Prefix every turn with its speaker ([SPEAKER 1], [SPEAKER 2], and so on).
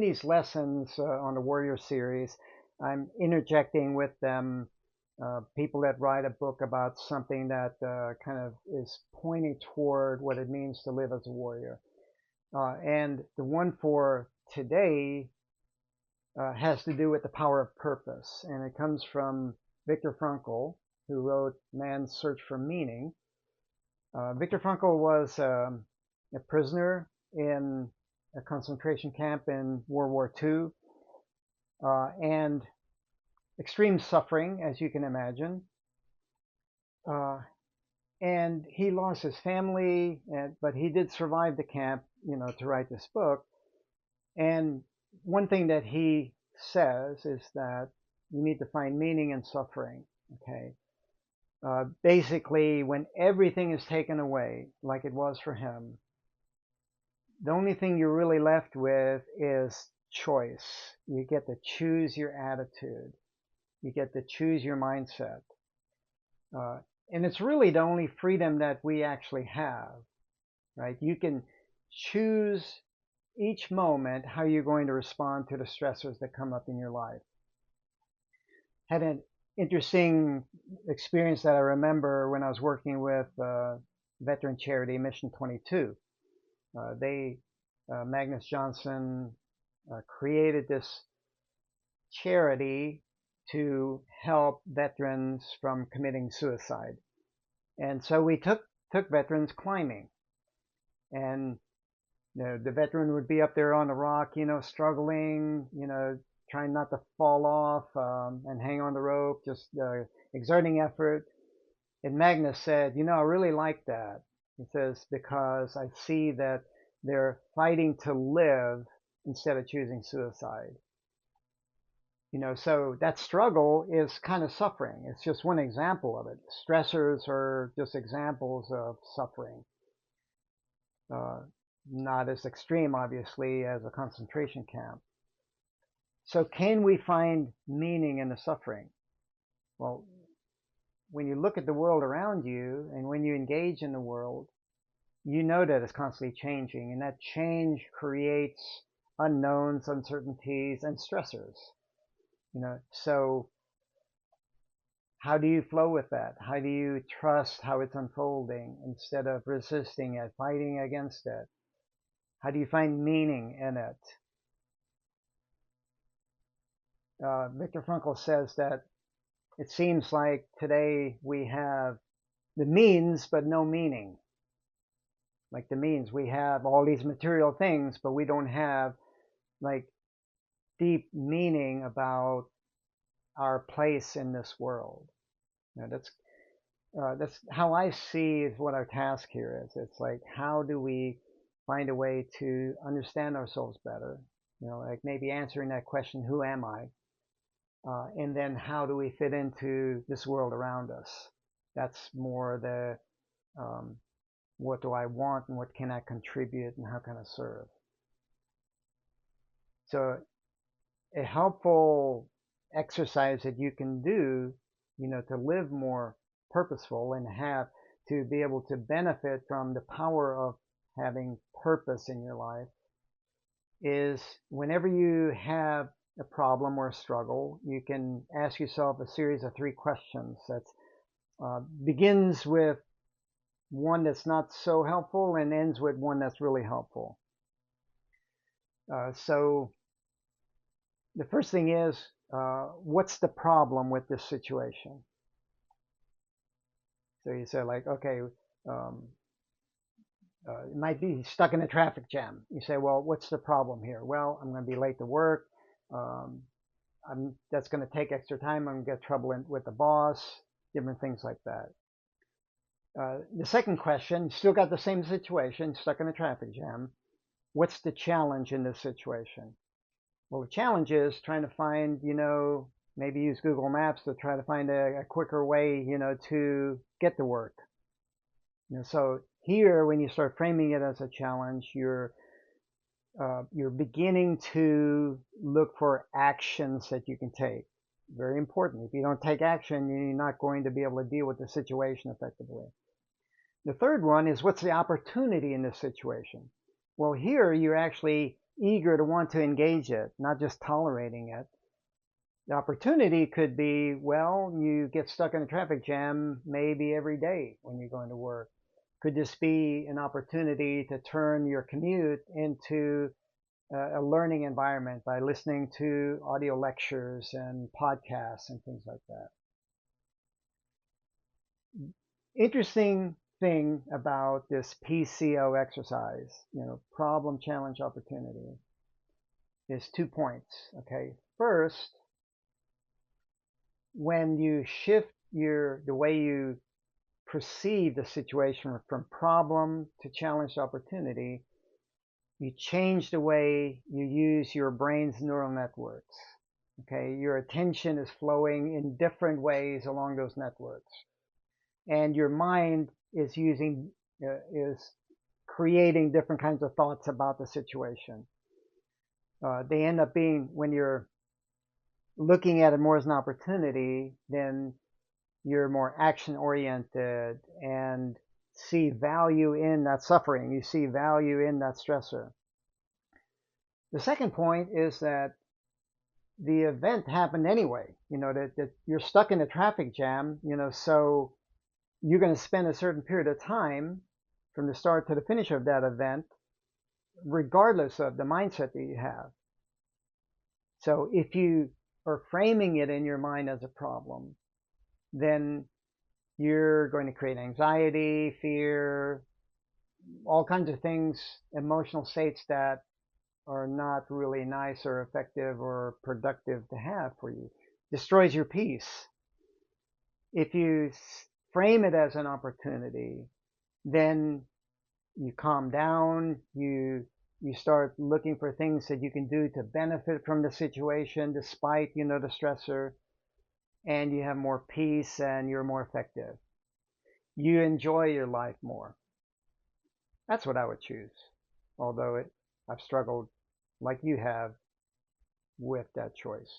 [SPEAKER 1] these lessons on the Warrior series, I'm interjecting with them people that write a book about something that kind of is pointing toward what it means to live as a warrior. And the one for today has to do with the power of purpose, and it comes from Viktor Frankl, who wrote Man's Search for Meaning. Viktor Frankl was a prisoner in a concentration camp in World War II, and extreme suffering, as you can imagine. Uh, and he lost his family, but he did survive the camp, to write this book. And one thing that he says is that you need to find meaning in suffering. Okay. Basically, when everything is taken away, like it was for him, the only thing you're really left with is choice. You get to choose your attitude. You get to choose your mindset. Uh, and it's really the only freedom that we actually have, right? You can choose each moment how you're going to respond to the stressors that come up in your life. Had an interesting experience that I remember when I was working with veteran charity Mission 22. Magnus Johnson created this charity to help veterans from committing suicide. And so we took veterans climbing, and the veteran would be up there on the rock, struggling, trying not to fall off and hang on the rope, just exerting effort. And Magnus said, I really like that. He says, because I see that they're fighting to live instead of choosing suicide. So that struggle is kind of suffering. It's just one example of it. Stressors are just examples of suffering. Uh, Not as extreme, obviously, as a concentration camp. So can we find meaning in the suffering? Well, when you look at the world around you and when you engage in the world, you know that it's constantly changing, and that change creates unknowns, uncertainties, and stressors. So how do you flow with that? How do you trust how it's unfolding instead of resisting it, fighting against it? How do you find meaning in it? Viktor Frankl says that it seems like today we have the means but no meaning. Like the means, we have all these material things, but we don't have like deep meaning about our place in this world. That's how I see is what our task here is. It's like, how do we find a way to understand ourselves better? Like maybe answering that question, who am I? And then how do we fit into this world around us? That's more the what do I want and what can I contribute and how can I serve? So a helpful exercise that you can do, to live more purposeful and have to be able to benefit from the power of having purpose in your life is whenever you have a problem or a struggle, you can ask yourself a series of 3 questions that begins with one that's not so helpful and ends with one that's really helpful. So the first thing is, what's the problem with this situation? So you say like, okay, it might be stuck in a traffic jam. You say, well, what's the problem here? Well, I'm going to be late to work. Um, that's going to take extra time. I'm going to get trouble with the boss, different things like that. The second question, still got the same situation, stuck in a traffic jam. What's the challenge in this situation? Well, the challenge is trying to find, maybe use Google Maps to try to find a quicker way, to get to work. So here, when you start framing it as a challenge, you're beginning to look for actions that you can take. Very important. If you don't take action, you're not going to be able to deal with the situation effectively. The third one is, what's the opportunity in this situation? Well, here you're actually eager to want to engage it, not just tolerating it. The opportunity could be, well, you get stuck in a traffic jam maybe every day when you're going to work. Could this be an opportunity to turn your commute into a learning environment by listening to audio lectures and podcasts and things like that? Interesting thing about this PCO exercise, problem, challenge, opportunity, is 2 points. Okay, first, when you shift the way you perceive the situation from problem to challenge to opportunity, you change the way you use your brain's neural networks. Okay, your attention is flowing in different ways along those networks, and your mind is creating different kinds of thoughts about the situation. They end up being, when you're looking at it more as an opportunity, then you're more action oriented and see value in that suffering. You see value in that stressor. The second point is that the event happened anyway. That you're stuck in a traffic jam, so you're going to spend a certain period of time from the start to the finish of that event, regardless of the mindset that you have. So if you are framing it in your mind as a problem, then you're going to create anxiety, fear, all kinds of things, emotional states that are not really nice or effective or productive to have for you. Destroys your peace. If you frame it as an opportunity, then you calm down, you start looking for things that you can do to benefit from the situation despite, the stressor, and you have more peace and you're more effective. You enjoy your life more. That's what I would choose. Although I've struggled like you have with that choice.